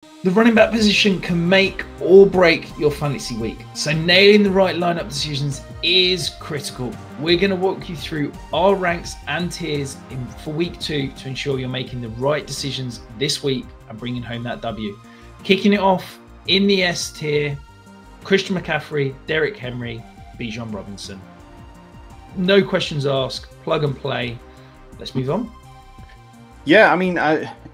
The running back position can make or break your fantasy week, so nailing the right lineup decisions is critical. We're going to walk you through our ranks and tiers for week 2 to ensure you're making the right decisions this week and bringing home that W. Kicking it off in the S tier, Christian McCaffrey, Derrick Henry, Bijan Robinson. No questions asked, plug and play. Let's move on. Yeah, I mean,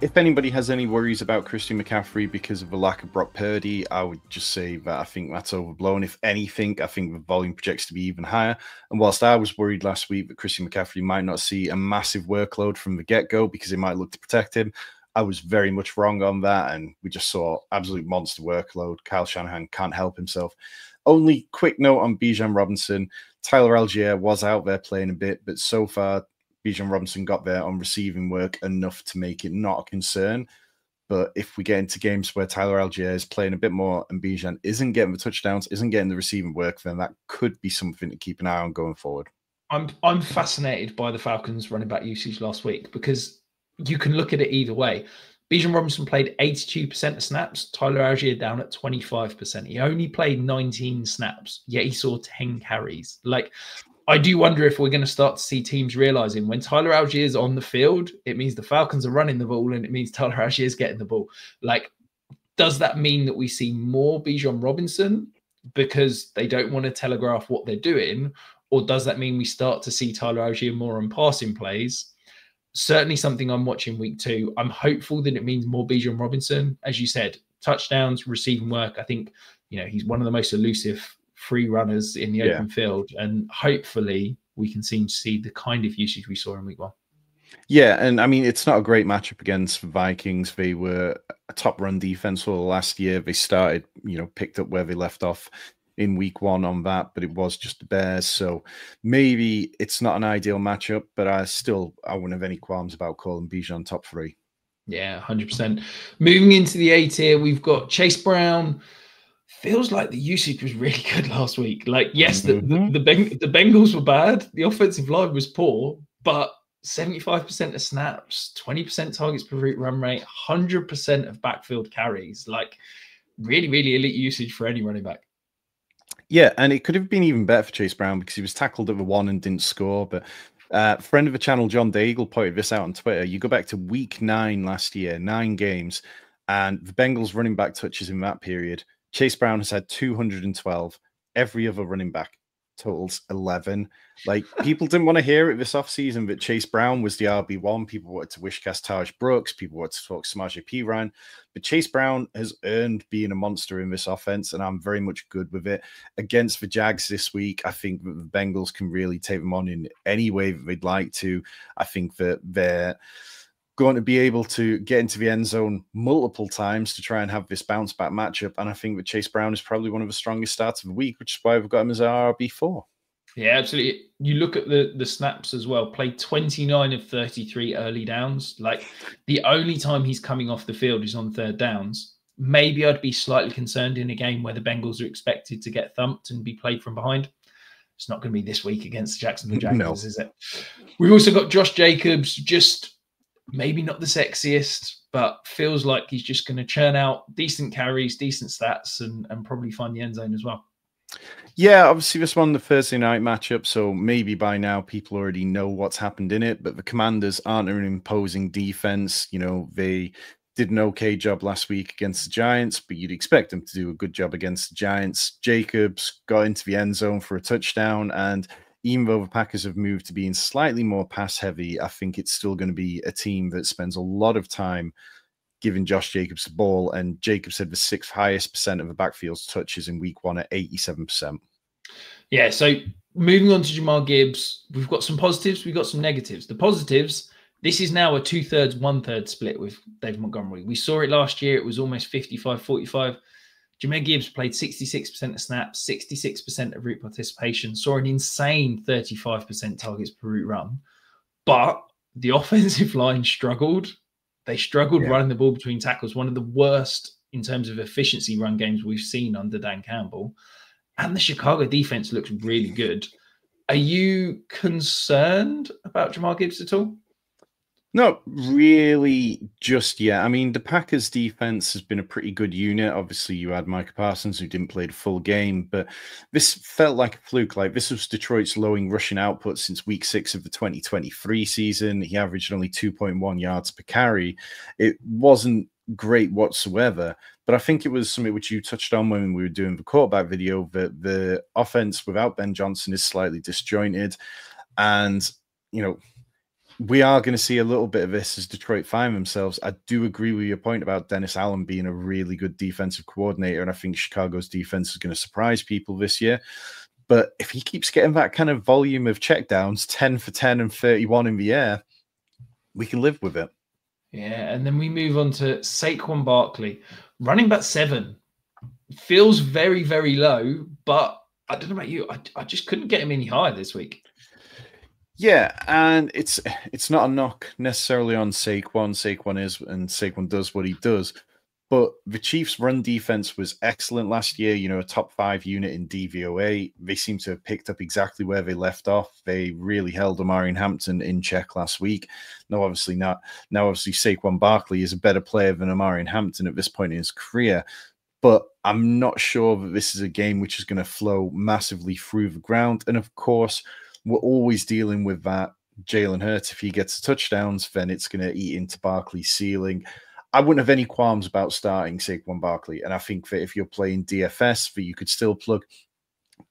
if anybody has any worries about Christian McCaffrey because of the lack of Brock Purdy, I would just say that I think that's overblown. If anything, I think the volume projects to be even higher. And whilst I was worried last week that Christian McCaffrey might not see a massive workload from the get-go because they might look to protect him, I was very much wrong on that, and we just saw absolute monster workload. Kyle Shanahan can't help himself. Only quick note on Bijan Robinson. Tyler Algier was out there playing a bit, but so far, Bijan Robinson got there on receiving work enough to make it not a concern. But if we get into games where Tyler Algier is playing a bit more and Bijan isn't getting the touchdowns, isn't getting the receiving work, then that could be something to keep an eye on going forward. I'm fascinated by the Falcons running back usage last week because you can look at it either way. Bijan Robinson played 82% of snaps. Tyler Algier down at 25%. He only played 19 snaps, yet he saw 10 carries. Like, I do wonder if we're going to start to see teams realizing when Tyler Algier is on the field, it means the Falcons are running the ball and it means Tyler Algier is getting the ball. Like, does that mean that we see more Bijan Robinson because they don't want to telegraph what they're doing? Or does that mean we start to see Tyler Algier more on passing plays? Certainly something I'm watching week 2. I'm hopeful that it means more Bijan Robinson. As you said, touchdowns, receiving work. I think, he's one of the most elusive free runners in the open field, and hopefully we can see the kind of usage we saw in week 1. Yeah, and I mean, it's not a great matchup against the Vikings. They were a top run defense for last year. They started, picked up where they left off in week 1 on that, but it was just the Bears. So maybe it's not an ideal matchup, but I wouldn't have any qualms about calling Bijan top 3. Yeah, 100%. Moving into the A tier, we've got Chase Brown. Feels like the usage was really good last week. Like, yes, the Bengals were bad. The offensive line was poor, but 75% of snaps, 20% targets per route run rate, 100% of backfield carries. Like, really, really elite usage for any running back. Yeah, and it could have been even better for Chase Brown because he was tackled at the 1 and didn't score. But friend of the channel, John Daigle, pointed this out on Twitter. You go back to week 9 last year, 9 games, and the Bengals running back touches in that period. Chase Brown has had 212. Every other running back totals 11. Like, people didn't want to hear it this offseason that Chase Brown was the RB1. People wanted to wish cast Taj Brooks. People wanted to talk Samaje Perine. But Chase Brown has earned being a monster in this offense, and I'm very much good with it. Against the Jags this week, I think that the Bengals can really take them on in any way that they'd like to. I think that they're going to be able to get into the end zone multiple times to try and have this bounce back matchup. And I think that Chase Brown is probably one of the strongest starts of the week, which is why we've got him as our RB4. Yeah, absolutely. You look at the snaps as well, played 29 of 33 early downs. Like, the only time he's coming off the field is on 3rd downs. Maybe I'd be slightly concerned in a game where the Bengals are expected to get thumped and be played from behind. It's not going to be this week against the Jacksonville Jaguars, is it? We've also got Josh Jacobs, just maybe not the sexiest, but feels like he's just going to churn out decent carries, decent stats, and probably find the end zone as well. Yeah, obviously this one, the Thursday night matchup, so maybe by now people already know what's happened in it, but the Commanders aren't an imposing defense. They did an okay job last week against the Giants, but you'd expect them to do a good job against the Giants. Jacobs got into the end zone for a touchdown, and even though the Packers have moved to being slightly more pass heavy, I think it's still going to be a team that spends a lot of time giving Josh Jacobs the ball, and Jacobs had the 6th highest percent of the backfield's touches in week 1 at 87%. Yeah, so moving on to Jahmyr Gibbs, we've got some positives, we've got some negatives. The positives, this is now a 2/3, 1/3 split with David Montgomery. We saw it last year. It was almost 55-45. Jahmyr Gibbs played 66% of snaps, 66% of route participation, saw an insane 35% targets per route run. But the offensive line struggled. They struggled running the ball between tackles, one of the worst in terms of efficiency run games we've seen under Dan Campbell. And the Chicago defense looks really good. Are you concerned about Jahmyr Gibbs at all? Not really just yet. I mean, the Packers defense has been a pretty good unit. Obviously, you had Micah Parsons, who didn't play the full game, but this felt like a fluke. Like, this was Detroit's lowest rushing output since week 6 of the 2023 season. He averaged only 2.1 yards per carry. It wasn't great whatsoever, but I think it was something which you touched on when we were doing the quarterback video, that the offense without Ben Johnson is slightly disjointed. And, you know, we are going to see a little bit of this as Detroit find themselves. I do agree with your point about Dennis Allen being a really good defensive coordinator, and I think Chicago's defense is going to surprise people this year. But if he keeps getting that kind of volume of checkdowns, 10 for 10 and 31 in the air, we can live with it. Yeah, and then we move on to Saquon Barkley. Running back 7 feels very, very low, but I don't know about you. I just couldn't get him any higher this week. Yeah, and it's not a knock necessarily on Saquon. Saquon does what he does. But the Chiefs' run defense was excellent last year, you know, a top 5 unit in DVOA. They seem to have picked up exactly where they left off. They really held Omarion Hampton in check last week. No, obviously not. Now, obviously, Saquon Barkley is a better player than Omarion Hampton at this point in his career. But I'm not sure that this is a game which is going to flow massively through the ground. And of course, we're always dealing with that. Jalen Hurts, if he gets touchdowns, then it's going to eat into Barkley's ceiling. I wouldn't have any qualms about starting Saquon Barkley. And I think that if you're playing DFS, that you could still plug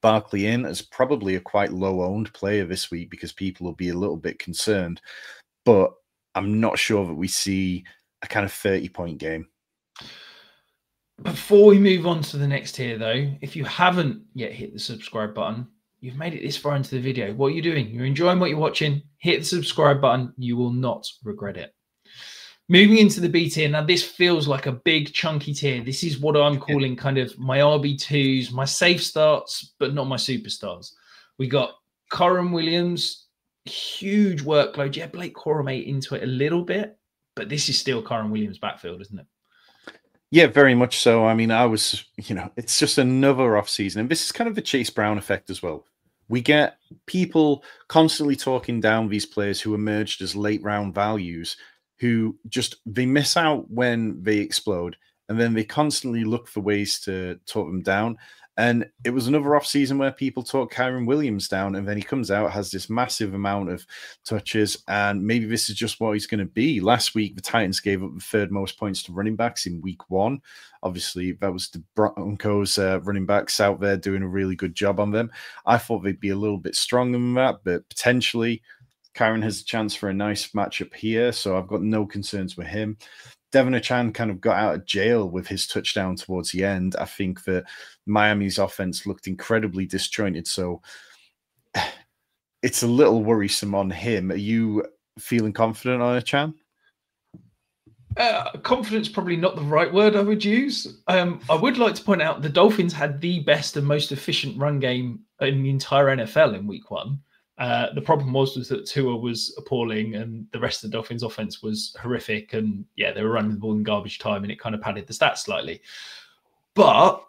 Barkley in as probably a quite low-owned player this week because people will be a little bit concerned. But I'm not sure that we see a kind of 30-point game. Before we move on to the next tier, though, if you haven't yet hit the subscribe button, you've made it this far into the video. What are you doing? You're enjoying what you're watching. Hit the subscribe button. You will not regret it. Moving into the B tier. Now, this feels like a big chunky tier. This is what I'm calling kind of my RB2s, my safe starts, but not my superstars. We got Kyren Williams, huge workload. Yeah, Blake Corum ate into it a little bit, but this is still Kyren Williams' backfield, isn't it? Yeah, very much so. I mean, it's just another off season. And this is kind of the Chase Brown effect as well. We get people constantly talking down these players who emerged as late round values, who they miss out when they explode. And then they constantly look for ways to talk them down. And it was another off season where people talk Kyren Williams down, and then he comes out, has this massive amount of touches, and maybe this is just what he's going to be. Last week, the Titans gave up the 3rd most points to running backs in week 1. Obviously, that was the Broncos running backs out there doing a really good job on them. I thought they'd be a little bit stronger than that, but potentially Kyren has a chance for a nice matchup here, so I've got no concerns with him. Devon Achane kind of got out of jail with his touchdown towards the end. I think that Miami's offense looked incredibly disjointed, so it's a little worrisome on him. Are you feeling confident on Achane? Confidence probably not the right word I would use. I would like to point out the Dolphins had the best and most efficient run game in the entire NFL in week 1. The problem was that Tua was appalling and the rest of the Dolphins offense was horrific. And yeah, they were running the ball in garbage time and it kind of padded the stats slightly. But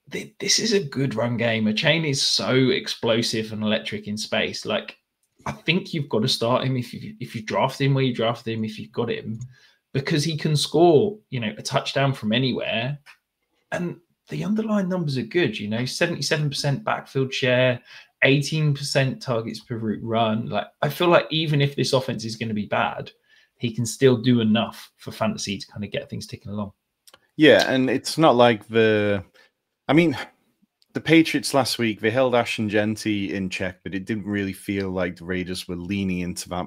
this is a good run game. Achane is so explosive and electric in space. Like, I think you've got to start him if you draft him where you draft him, if you've got him, because he can score, a touchdown from anywhere. And the underlying numbers are good, 77% backfield share, 18% targets per route run. Like, I feel like even if this offense is going to be bad, he can still do enough for fantasy to kind of get things ticking along. Yeah, and it's not like the Patriots last week, they held Ashton Genty in check, but it didn't really feel like the Raiders were leaning into that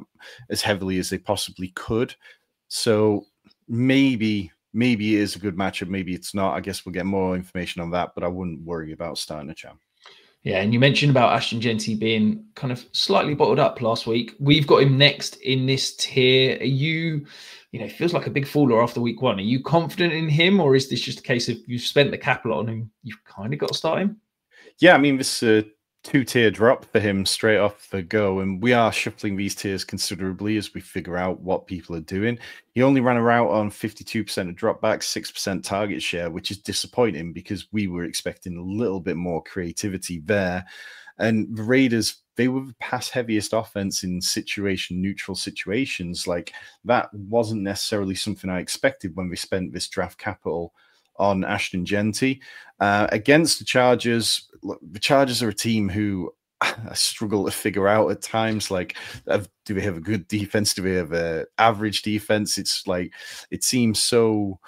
as heavily as they possibly could. So maybe it is a good matchup. Maybe it's not. I guess we'll get more information on that, but I wouldn't worry about starting Achane. Yeah, and you mentioned about Ashton Genty being kind of slightly bottled up last week. We've got him next in this tier. Are you, it feels like a big faller after week 1. Are you confident in him, or is this just a case of you've spent the capital on him, you've kind of got to start him? Yeah, I mean, this two-tier drop for him straight off the go, and we are shuffling these tiers considerably as we figure out what people are doing. He only ran a route on 52% of dropbacks, 6% target share, which is disappointing because we were expecting a little bit more creativity there. And the Raiders, they were the pass heaviest offense in neutral situations. Like, that wasn't necessarily something I expected when we spent this draft capital on Ashton Genty. Against the Chargers, look, the Chargers are a team who I struggle to figure out at times. Like, do they have a good defense? Do they have an average defense? It's like, it seems so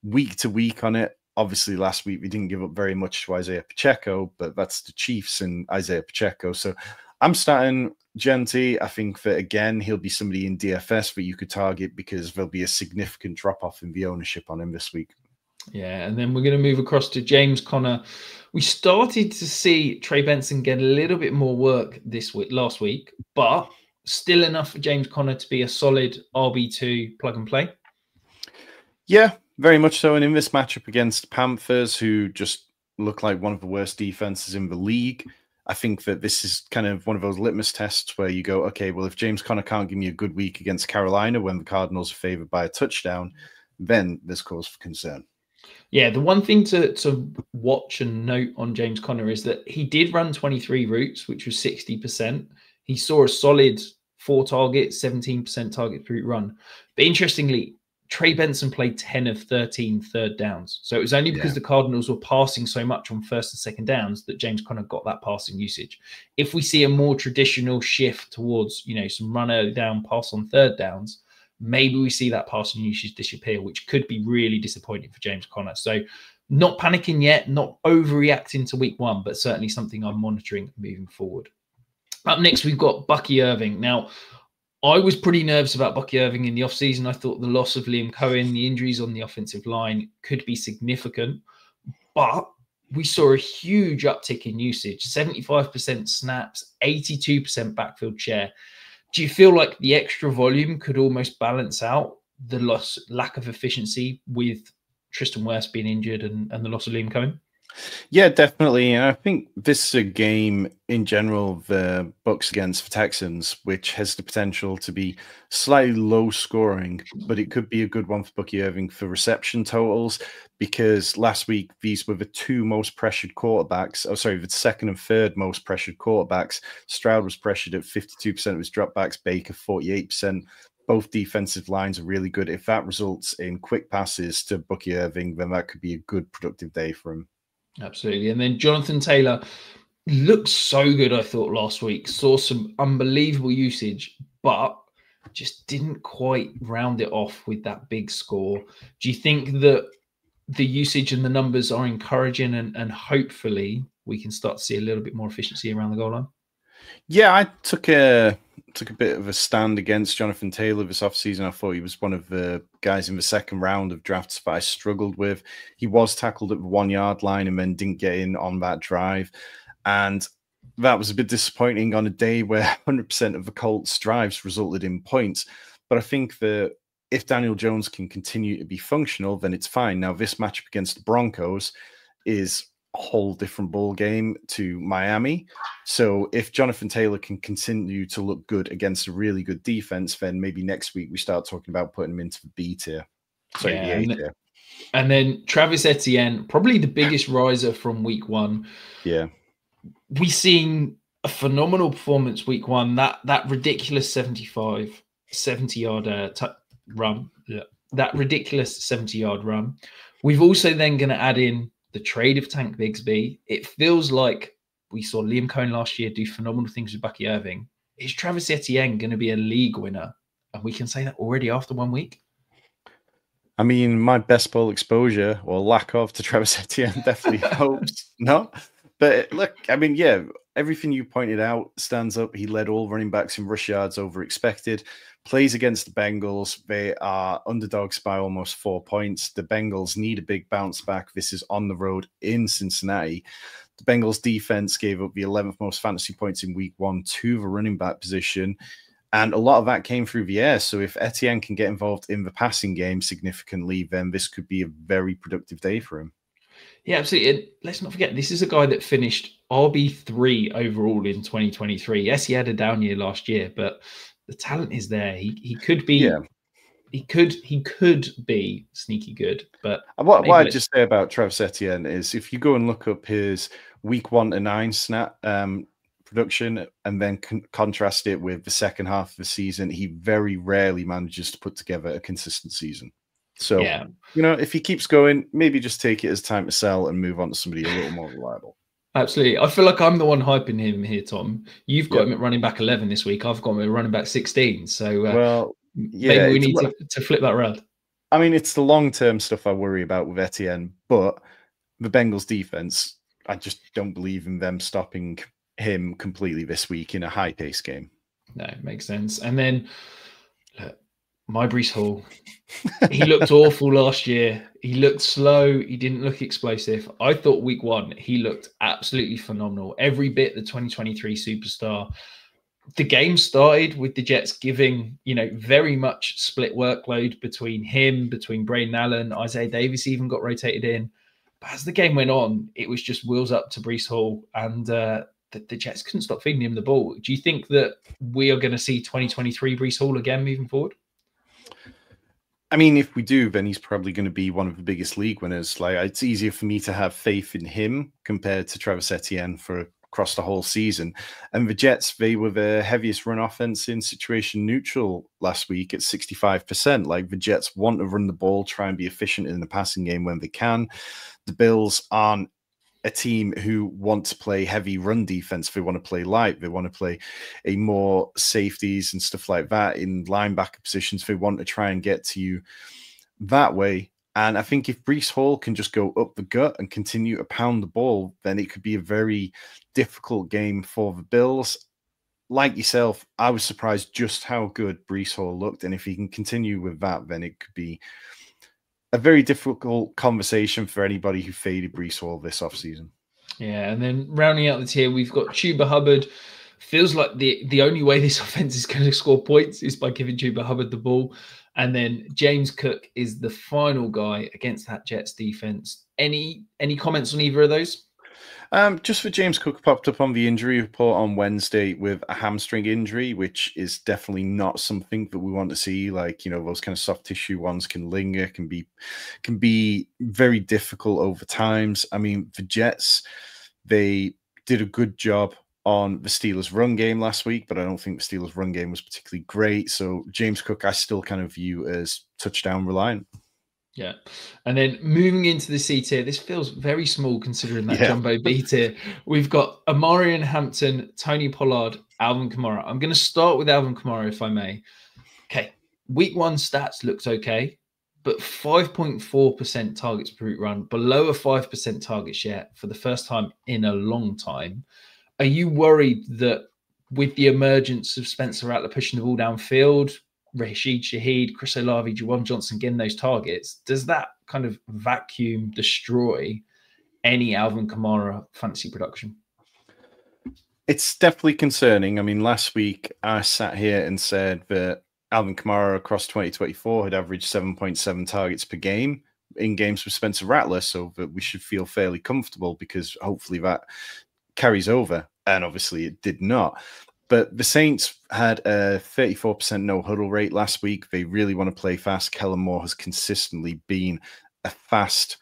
week to week on it. Obviously, last week we didn't give up very much to Isaiah Pacheco, but that's the Chiefs and Isaiah Pacheco. So I'm starting Genty. I think that, again, he'll be somebody in DFS that you could target because there'll be a significant drop-off in the ownership on him this week. Yeah, and then we're going to move across to James Conner. We started to see Trey Benson get a little bit more work last week, but still enough for James Conner to be a solid RB2 plug and play. Yeah, very much so. And in this matchup against Panthers, who just look like one of the worst defenses in the league, I think that this is kind of one of those litmus tests where you go, okay, well, if James Conner can't give me a good week against Carolina when the Cardinals are favored by a touchdown, then there's cause for concern. Yeah, the one thing to watch and note on James Conner is that he did run 23 routes, which was 60%. He saw a solid 4 targets, 17% target per route run. But interestingly, Trey Benson played 10 of 13 third downs. So it was only because the Cardinals were passing so much on first and second downs that James Conner got that passing usage. If we see a more traditional shift towards, some run early down, pass on third downs, maybe we see that passing usage disappear, which could be really disappointing for James Conner. So not panicking yet, not overreacting to week 1, but certainly something I'm monitoring moving forward. Up next, we've got Bucky Irving. Now, I was pretty nervous about Bucky Irving in the offseason. I thought the loss of Liam Cohen, the injuries on the offensive line could be significant, but we saw a huge uptick in usage, 75% snaps, 82% backfield share. Do you feel like the extra volume could almost balance out the lack of efficiency with Tristan Wirfs being injured and the loss of Liam Cohen? Yeah, definitely. And I think this is a game in general, the Bucs against the Texans, which has the potential to be slightly low scoring, but it could be a good one for Bucky Irving for reception totals, because last week these were the 2 most pressured quarterbacks. Oh, sorry, the 2nd and 3rd most pressured quarterbacks. Stroud was pressured at 52% of his dropbacks, Baker 48%. Both defensive lines are really good. If that results in quick passes to Bucky Irving, then that could be a good productive day for him. Absolutely. And then Jonathan Taylor looked so good, I thought, last week. Saw some unbelievable usage, but just didn't quite round it off with that big score. Do you think that the usage and the numbers are encouraging and hopefully we can start to see a little bit more efficiency around the goal line? Yeah, I took a bit of a stand against Jonathan Taylor this offseason. I thought he was one of the guys in the 2nd round of drafts that I struggled with. He was tackled at the 1-yard line and then didn't get in on that drive. And that was a bit disappointing on a day where 100% of the Colts' drives resulted in points. But I think that if Daniel Jones can continue to be functional, then it's fine. Now, this matchup against the Broncos is a whole different ball game to Miami. So if Jonathan Taylor can continue to look good against a really good defense, then maybe next week we start talking about putting him into the B tier. Sorry, the A tier. And then Travis Etienne, probably the biggest riser from week 1. Yeah. We've seen a phenomenal performance week 1. That ridiculous 70-yard run. Yeah. That ridiculous 70-yard run. We've also then going to add in the trade of Tank Bigsby. It feels like we saw Liam Cohen last year do phenomenal things with Bucky Irving. Is Travis Etienne going to be a league winner? And we can say that already after 1 week? I mean, my best ball exposure or lack of to Travis Etienne definitely helps. No, but look, I mean, yeah, everything you pointed out stands up. He led all running backs in rush yards over expected. Plays against the Bengals. They are underdogs by almost 4 points. The Bengals need a big bounce back. This is on the road in Cincinnati. The Bengals defense gave up the 11th most fantasy points in week 1 to the running back position. And a lot of that came through the air. So if Etienne can get involved in the passing game significantly, then this could be a very productive day for him. Yeah, absolutely. And let's not forget, this is a guy that finished RB3 overall in 2023. Yes, he had a down year last year, but the talent is there. He could be, Yeah. he could be sneaky good. But What maybe I'd let's just say about Travis Etienne is if you go and look up his week 1 to 9 snap production and then contrast it with the second half of the season, he very rarely manages to put together a consistent season. So, yeah. if he keeps going, maybe just take it as time to sell and move on to somebody a little more reliable. Absolutely. I feel like I'm the one hyping him here, Tom. You've got Yep. him at running back 11 this week. I've got him at running back 16. So Well, maybe we need to flip that around. I mean, it's the long-term stuff I worry about with Etienne, but the Bengals defense, I just don't believe in them stopping him completely this week in a high-pace game. No, it makes sense. And then my Breece Hall, he looked awful last year. He looked slow. He didn't look explosive. I thought week 1, he looked absolutely phenomenal. Every bit the 2023 superstar. The game started with the Jets giving, very much split workload between him, between Braden Allen, Isaiah Davis even got rotated in. But as the game went on, it was just wheels up to Breece Hall, and the Jets couldn't stop feeding him the ball. Do you think that we are going to see 2023 Breece Hall again moving forward? I mean, if we do, then he's probably going to be one of the biggest league winners. Like, it's easier for me to have faith in him compared to Travis Etienne across the whole season. And the Jets, they were the heaviest run offense in situation neutral last week at 65%. Like, the Jets want to run the ball, try and be efficient in the passing game when they can. The Bills aren't a team who want to play heavy run defense. They want to play light. They want to play a more safeties and stuff like that in linebacker positions. They want to try and get to you that way. And I think if Breece Hall can just go up the gut and continue to pound the ball, then it could be a very difficult game for the Bills. Like yourself, I was surprised just how good Breece Hall looked. And if he can continue with that, then it could be a very difficult conversation for anybody who faded Breece Hall this offseason. Yeah, and then rounding out the tier, we've got Chuba Hubbard. Feels like the only way this offense is going to score points is by giving Chuba Hubbard the ball. And then James Cook is the final guy against that Jets defense. Any comments on either of those? Just for James Cook, popped up on the injury report on Wednesday with a hamstring injury, which is definitely not something that we want to see. Like, those kind of soft tissue ones can linger, can be very difficult over times. I mean, the Jets, they did a good job on the Steelers' run game last week, but I don't think the Steelers' run game was particularly great. So James Cook, I still kind of view as touchdown reliant. Yeah. And then moving into the C tier, this feels very small considering that jumbo B tier. We've got Omarion, Hampton, Tony Pollard, Alvin Kamara. I'm going to start with Alvin Kamara, if I may. Okay. Week 1 stats looked okay, but 5.4% targets per route run, below a 5% target share for the first time in a long time. Are you worried that with the emergence of Spencer Rattler pushing the ball downfield, Rashid Shaheed, Chris Olave, Juwan Johnson getting those targets, does that kind of vacuum destroy any Alvin Kamara fantasy production? It's definitely concerning. I mean, last week I sat here and said that Alvin Kamara across 2024 had averaged 7.7 targets per game in games with Spencer Rattler, so that we should feel fairly comfortable because hopefully that carries over. And obviously it did not. But the Saints had a 34% no-huddle rate last week. They really want to play fast. Kellen Moore has consistently been a fast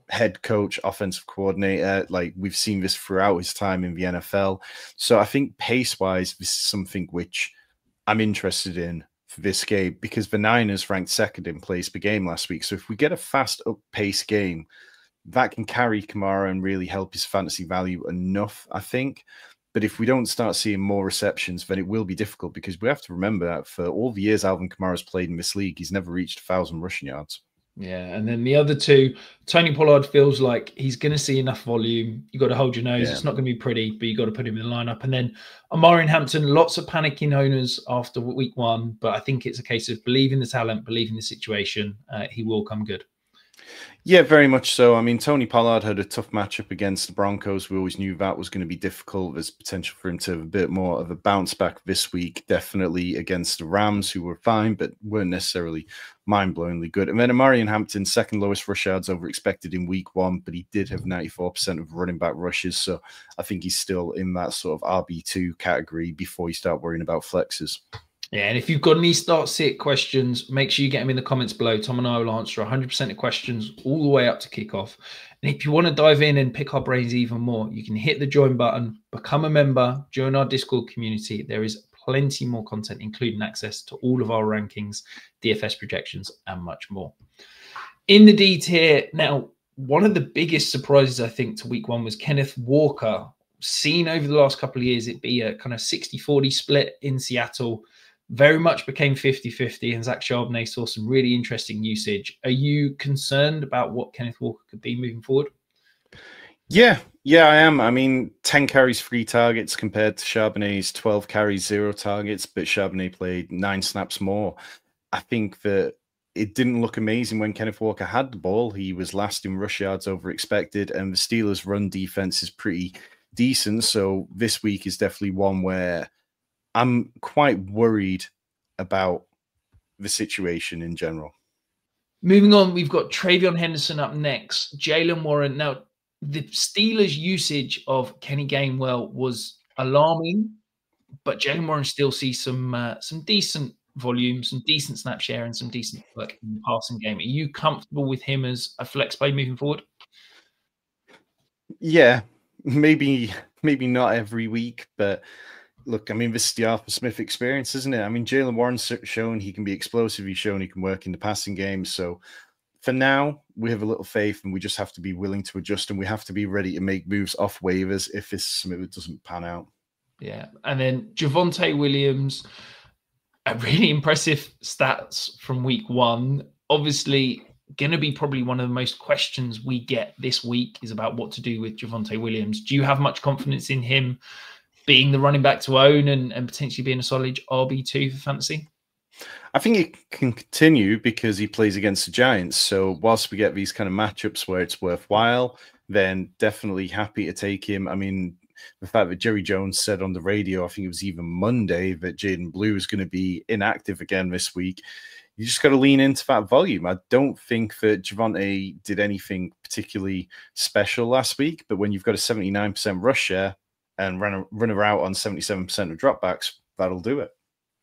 head coach, offensive coordinator. Like, we've seen this throughout his time in the NFL. So I think pace-wise, this is something which I'm interested in for this game because the Niners ranked second in plays per game last week. So if we get a fast up-pace game, that can carry Kamara and really help his fantasy value enough, I think. But if we don't start seeing more receptions, then it will be difficult because we have to remember that for all the years Alvin Kamara's played in this league, he's never reached 1,000 rushing yards. Yeah, and then the other two, Tony Pollard feels like he's going to see enough volume. You got to hold your nose. Yeah. It's not going to be pretty, but you got to put him in the lineup. And then Omarion, Hampton, lots of panicking owners after week 1, but I think it's a case of believing the talent, believing the situation. He will come good. Yeah, very much so. I mean, Tony Pollard had a tough matchup against the Broncos. We always knew that was going to be difficult. There's potential for him to have a bit more of a bounce back this week, definitely against the Rams, who were fine, but weren't necessarily mind-blowingly good. And then Omarion Hampton, second lowest rush yards over expected in week 1, but he did have 94% of running back rushes. So I think he's still in that sort of RB2 category before you start worrying about flexes. Yeah, and if you've got any start-sit questions, make sure you get them in the comments below. Tom and I will answer 100% of questions all the way up to kickoff. And if you want to dive in and pick our brains even more, you can hit the join button, become a member, join our Discord community. There is plenty more content, including access to all of our rankings, DFS projections, and much more. In the D tier, now, one of the biggest surprises, I think, to week 1 was Kenneth Walker. Seen over the last couple of years, it be a kind of 60-40 split in Seattle. Very much became 50-50, and Zach Charbonnet saw some really interesting usage. Are you concerned about what Kenneth Walker could be moving forward? Yeah, I am. I mean, 10 carries, 3 targets compared to Charbonnet's 12 carries, 0 targets, but Charbonnet played 9 snaps more. I think that it didn't look amazing when Kenneth Walker had the ball. He was last in rush yards over expected, and the Steelers' run defense is pretty decent. So this week is definitely one where I'm quite worried about the situation in general. Moving on, we've got Travion Henderson up next. Jaylen Warren. Now, the Steelers' usage of Kenny Gainwell was alarming, but Jaylen Warren still sees some decent volume, some decent snap share, and some decent work in the passing game. Are you comfortable with him as a flex play moving forward? Yeah, maybe not every week, but look, I mean, this is the Arthur Smith experience, isn't it? I mean, Jaylen Warren's shown he can be explosive. He's shown he can work in the passing game. So for now, we have a little faith, and we just have to be willing to adjust, and we have to be ready to make moves off waivers if this Smith doesn't pan out. Yeah. And then Javonte Williams, a really impressive stats from week 1. Obviously, going to be probably one of the most questions we get this week is about what to do with Javonte Williams. Do you have much confidence in him being the running back to own and potentially being a solid RB2 for fantasy? I think it can continue because he plays against the Giants. So whilst we get these kind of matchups where it's worthwhile, then definitely happy to take him. I mean, the fact that Jerry Jones said on the radio, I think it was even Monday, that Jaden Blue is going to be inactive again this week. You just got to lean into that volume. I don't think that Javonte did anything particularly special last week, but when you've got a 79% rush share and run a route on 77% of dropbacks, that'll do it.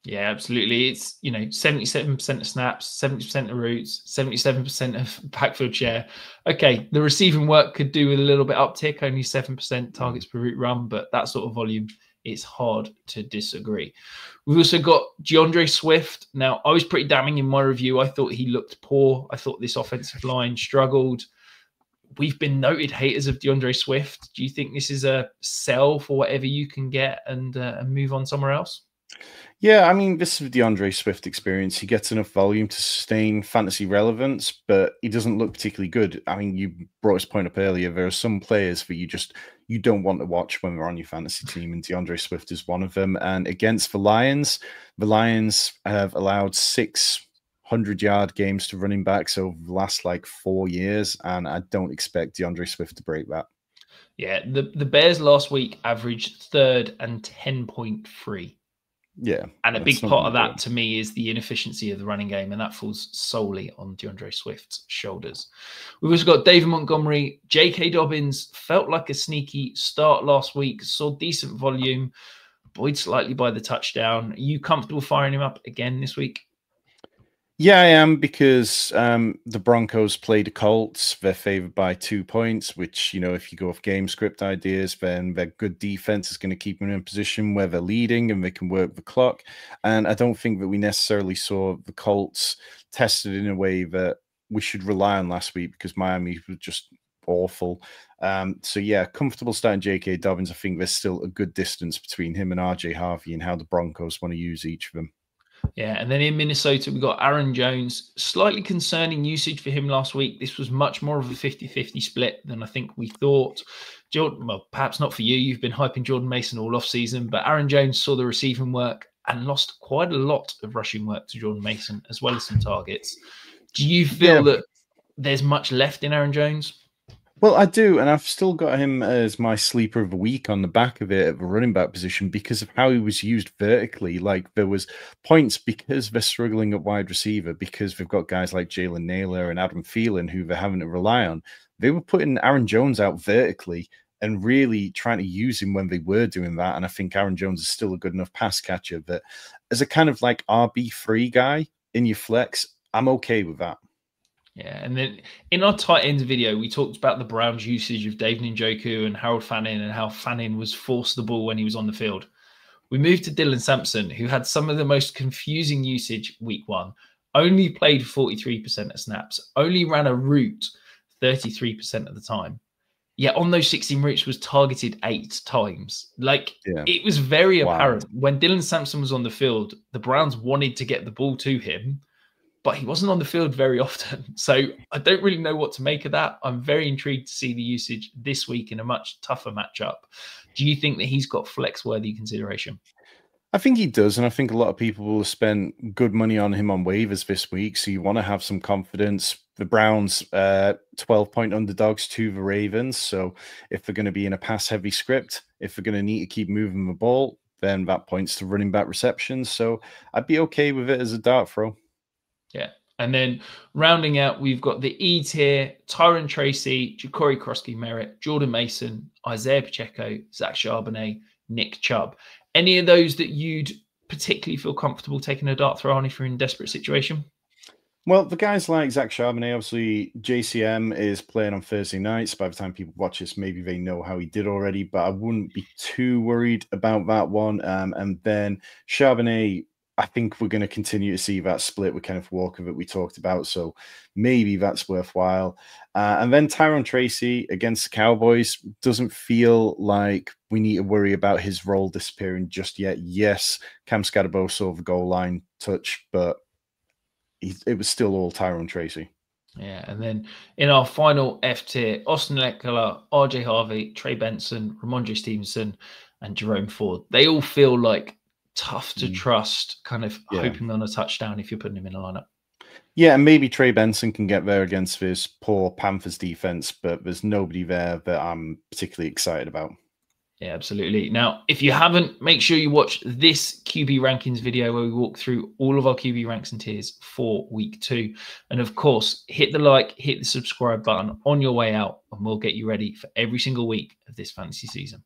Yeah, absolutely. It's, 77% of snaps, 70% of routes, 77% of backfield share. Okay, the receiving work could do with a little bit uptick, only 7% targets per route run, but that sort of volume, it's hard to disagree. We've also got DeAndre Swift. Now, I was pretty damning in my review. I thought he looked poor. I thought this offensive line struggled. We've been noted haters of DeAndre Swift. Do you think this is a sell for whatever you can get and move on somewhere else? Yeah, I mean, this is the DeAndre Swift experience. He gets enough volume to sustain fantasy relevance, but he doesn't look particularly good. I mean, you brought his point up earlier. There are some players that you don't want to watch when they're on your fantasy team, and DeAndre Swift is one of them. And against the Lions have allowed 600-yard games to running backs over the last 4 years, and I don't expect DeAndre Swift to break that. Yeah, the Bears last week averaged 3rd and 10.3. Yeah. And a big part of that to me is the inefficiency of the running game, and that falls solely on DeAndre Swift's shoulders. We've also got David Montgomery. J.K. Dobbins felt like a sneaky start last week, saw decent volume, buoyed slightly by the touchdown. Are you comfortable firing him up again this week? Yeah, I am, because the Broncos play the Colts. They're favored by 2 points, which, if you go off game script ideas, then their good defense is going to keep them in a position where they're leading and they can work the clock. And I don't think that we necessarily saw the Colts tested in a way that we should rely on last week, because Miami was just awful. So yeah, comfortable starting J.K. Dobbins. I think there's still a good distance between him and R.J. Harvey and how the Broncos want to use each of them. Yeah, and then in Minnesota, we got Aaron Jones. Slightly concerning usage for him last week. This was much more of a 50-50 split than I think we thought. Jordan, well, perhaps not for you. You've been hyping Jordan Mason all offseason, but Aaron Jones saw the receiving work and lost quite a lot of rushing work to Jordan Mason, as well as some targets. Do you feel that there's much left in Aaron Jones? Well, I do, and I've still got him as my sleeper of the week on the back of it at the running back position because of how he was used vertically. Like, there was points because they're struggling at wide receiver, because they've got guys like Jalen Naylor and Adam Thielen who they're having to rely on. They were putting Aaron Jones out vertically and really trying to use him when they were doing that. And I think Aaron Jones is still a good enough pass catcher that as a kind of like RB3 guy in your flex, I'm okay with that. Yeah, and then in our tight ends video, we talked about the Browns' usage of David Njoku and Harold Fannin and how Fannin was forced the ball when he was on the field. We moved to Dylan Sampson, who had some of the most confusing usage week 1, only played 43% of snaps, only ran a route 33% of the time. Yet on those 16 routes was targeted 8 times. Like, it was very apparent when Dylan Sampson was on the field, the Browns wanted to get the ball to him, but he wasn't on the field very often. So I don't really know what to make of that. I'm very intrigued to see the usage this week in a much tougher matchup. Do you think that he's got flex-worthy consideration? I think he does, and I think a lot of people will have spent good money on him on waivers this week, so you want to have some confidence. The Browns, 12-point underdogs to the Ravens, so if they're going to be in a pass-heavy script, if they're going to need to keep moving the ball, then that points to running back receptions, so I'd be okay with it as a dart throw. Yeah. And then rounding out, we've got the E tier: Tyron Tracy, Ja'Cory Krosky-Merritt, Jordan Mason, Isaiah Pacheco, Zach Charbonnet, Nick Chubb. Any of those that you'd particularly feel comfortable taking a dart throw on if you're in a desperate situation? Well, the guys like Zach Charbonnet, obviously JCM is playing on Thursday nights. By the time people watch this, maybe they know how he did already, but I wouldn't be too worried about that one. And then Charbonnet, I think we're going to continue to see that split with Kenneth Walker that we talked about. So maybe that's worthwhile. And then Tyron Tracy against the Cowboys doesn't feel like we need to worry about his role disappearing just yet. Yes, Cam Scadabo saw the goal line touch, but it was still all Tyron Tracy. Yeah, and then in our final F tier, Austin Eckler, RJ Harvey, Trey Benson, Ramondre Stevenson, and Jerome Ford. They all feel like tough to trust, kind of hoping on a touchdown if you're putting him in a lineup. Yeah, and maybe Trey Benson can get there against this poor Panthers defense, but there's nobody there that I'm particularly excited about. Yeah, absolutely. Now, if you haven't, make sure you watch this QB rankings video where we walk through all of our QB ranks and tiers for week 2. And of course, hit the like, hit the subscribe button on your way out, and we'll get you ready for every single week of this fantasy season.